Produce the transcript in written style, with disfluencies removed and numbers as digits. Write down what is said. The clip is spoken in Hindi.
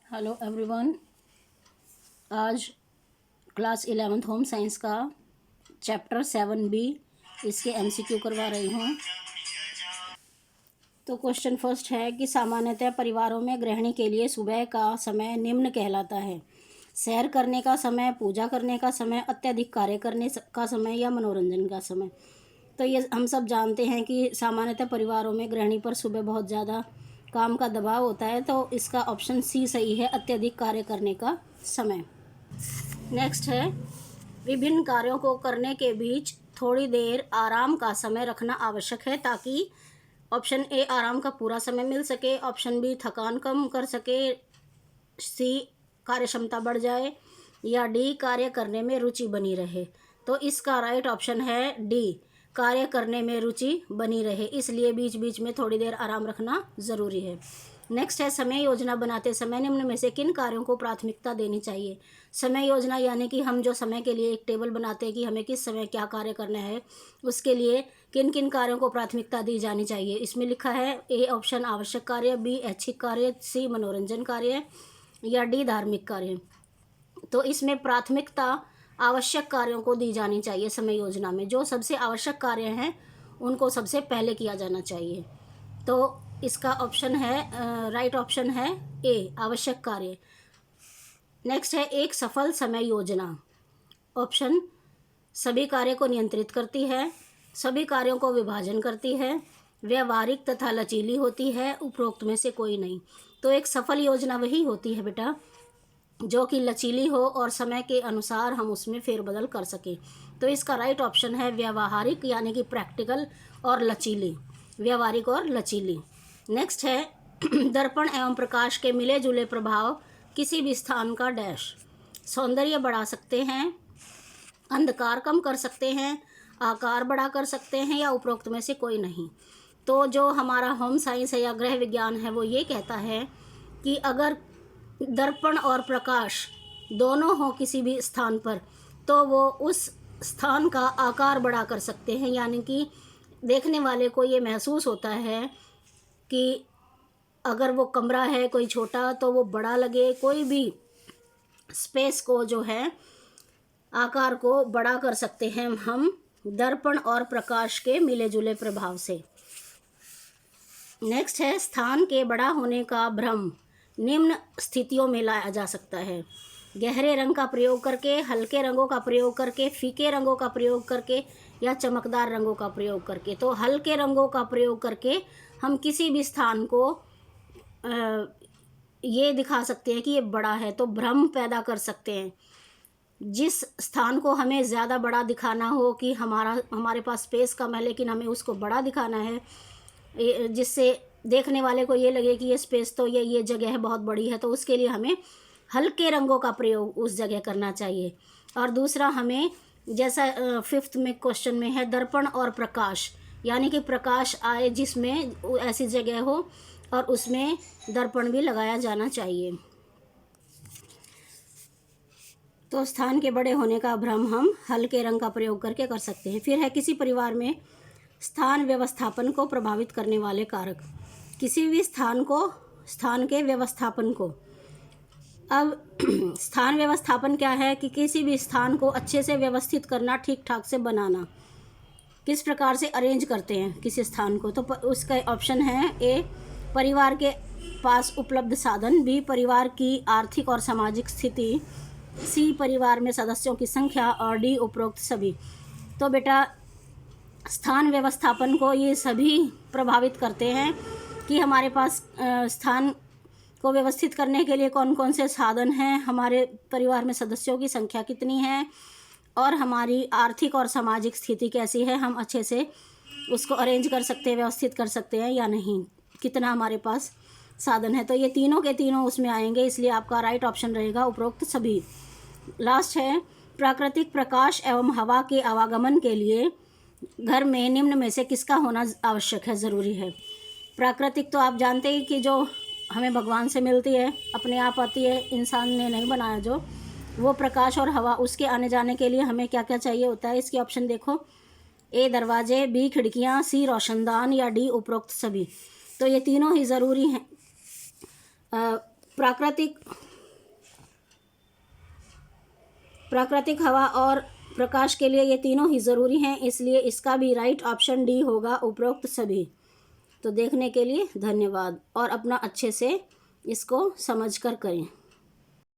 Hello everyone. आज क्लास 11th होम साइंस का चैप्टर 7B इसके MCQ करवा रही हूँ। तो क्वेश्चन फर्स्ट है कि सामान्यतः परिवारों में गृहिणी के लिए सुबह का समय निम्न कहलाता है: सैर करने का समय, पूजा करने का समय, अत्यधिक कार्य करने का समय या मनोरंजन का समय। तो ये हम सब जानते हैं कि सामान्यतः परिवारों में गृहिणी पर सुबह बहुत ज़्यादा काम का दबाव होता है, तो इसका ऑप्शन सी सही है, अत्यधिक कार्य करने का समय। नेक्स्ट है, विभिन्न कार्यों को करने के बीच थोड़ी देर आराम का समय रखना आवश्यक है ताकि ऑप्शन ए आराम का पूरा समय मिल सके, ऑप्शन बी थकान कम कर सके, सी कार्य क्षमता बढ़ जाए, या डी कार्य करने में रुचि बनी रहे। तो इसका राइट ऑप्शन है डी, कार्य करने में रुचि बनी रहे, इसलिए बीच बीच में थोड़ी देर आराम रखना ज़रूरी है। नेक्स्ट है, समय योजना बनाते समय निम्न में से किन कार्यों को प्राथमिकता देनी चाहिए। समय योजना यानी कि हम जो समय के लिए एक टेबल बनाते हैं कि हमें किस समय क्या कार्य करना है, उसके लिए किन किन कार्यों को प्राथमिकता दी जानी चाहिए। इसमें लिखा है ए ऑप्शन आवश्यक कार्य, बी ऐच्छिक कार्य, सी मनोरंजन कार्य, या डी धार्मिक कार्य। तो इसमें प्राथमिकता आवश्यक कार्यों को दी जानी चाहिए। समय योजना में जो सबसे आवश्यक कार्य हैं उनको सबसे पहले किया जाना चाहिए। तो इसका ऑप्शन है, राइट ऑप्शन है ए, आवश्यक कार्य। नेक्स्ट है, एक सफल समय योजना। ऑप्शन सभी कार्य को नियंत्रित करती है, सभी कार्यों को विभाजन करती है, व्यवहारिक तथा लचीली होती है, उपरोक्त में से कोई नहीं। तो एक सफल योजना वही होती है बेटा जो कि लचीली हो और समय के अनुसार हम उसमें फेरबदल कर सकें। तो इसका राइट ऑप्शन है व्यवहारिक यानी कि प्रैक्टिकल और लचीली, व्यवहारिक और लचीली। नेक्स्ट है, दर्पण एवं प्रकाश के मिले जुले प्रभाव किसी भी स्थान का डैश सौंदर्य बढ़ा सकते हैं, अंधकार कम कर सकते हैं, आकार बड़ा कर सकते हैं, या उपरोक्त में से कोई नहीं। तो जो हमारा होम साइंस है या गृह विज्ञान है वो ये कहता है कि अगर दर्पण और प्रकाश दोनों हो किसी भी स्थान पर तो वो उस स्थान का आकार बड़ा कर सकते हैं, यानी कि देखने वाले को ये महसूस होता है कि अगर वो कमरा है कोई छोटा तो वो बड़ा लगे, कोई भी स्पेस को जो है आकार को बड़ा कर सकते हैं हम दर्पण और प्रकाश के मिले जुले प्रभाव से। नेक्स्ट है, स्थान के बड़ा होने का भ्रम निम्न स्थितियों में लाया जा सकता है: गहरे रंग का प्रयोग करके, हल्के रंगों का प्रयोग करके, फीके रंगों का प्रयोग करके, या चमकदार रंगों का प्रयोग करके। तो हल्के रंगों का प्रयोग करके हम किसी भी स्थान को ये दिखा सकते हैं कि ये बड़ा है, तो भ्रम पैदा कर सकते हैं। जिस स्थान को हमें ज़्यादा बड़ा दिखाना हो कि हमारे पास स्पेस कम है लेकिन हमें उसको बड़ा दिखाना है, जिससे देखने वाले को ये लगे कि ये स्पेस तो ये जगह है बहुत बड़ी है, तो उसके लिए हमें हल्के रंगों का प्रयोग उस जगह करना चाहिए। और दूसरा, हमें जैसा 5th में क्वेश्चन में है, दर्पण और प्रकाश यानी कि प्रकाश आए जिसमें ऐसी जगह हो और उसमें दर्पण भी लगाया जाना चाहिए। तो स्थान के बड़े होने का भ्रम हम हल्के रंग का प्रयोग करके कर सकते हैं। फिर है, किसी परिवार में स्थान व्यवस्थापन को प्रभावित करने वाले कारक। किसी भी स्थान के व्यवस्थापन को, अब स्थान व्यवस्थापन क्या है कि किसी भी स्थान को अच्छे से व्यवस्थित करना, ठीक ठाक से बनाना। किस प्रकार से अरेंज करते हैं किसी स्थान को, तो उसका ऑप्शन है ए, परिवार के पास उपलब्ध साधन, बी, परिवार की आर्थिक और सामाजिक स्थिति, सी, परिवार में सदस्यों की संख्या, और डी, उपरोक्त सभी। तो बेटा स्थान व्यवस्थापन को ये सभी प्रभावित करते हैं कि हमारे पास स्थान को व्यवस्थित करने के लिए कौन कौन से साधन हैं, हमारे परिवार में सदस्यों की संख्या कितनी है, और हमारी आर्थिक और सामाजिक स्थिति कैसी है, हम अच्छे से उसको अरेंज कर सकते हैं, व्यवस्थित कर सकते हैं या नहीं, कितना हमारे पास साधन है। तो ये तीनों के तीनों उसमें आएंगे, इसलिए आपका राइट ऑप्शन रहेगा उपरोक्त सभी। लास्ट है, प्राकृतिक प्रकाश एवं हवा के आवागमन के लिए घर में निम्न में से किसका होना आवश्यक है, ज़रूरी है। प्राकृतिक तो आप जानते ही कि जो हमें भगवान से मिलती है, अपने आप आती है, इंसान ने नहीं बनाया जो, वो प्रकाश और हवा, उसके आने जाने के लिए हमें क्या क्या चाहिए होता है। इसके ऑप्शन देखो, ए दरवाजे, बी खिड़कियाँ, सी रोशनदान, या डी उपरोक्त सभी। तो ये तीनों ही ज़रूरी हैं प्राकृतिक हवा और प्रकाश के लिए ये तीनों ही ज़रूरी हैं, इसलिए इसका भी राइट ऑप्शन डी होगा, उपरोक्त सभी। तो देखने के लिए धन्यवाद और अपना अच्छे से इसको समझ कर करें।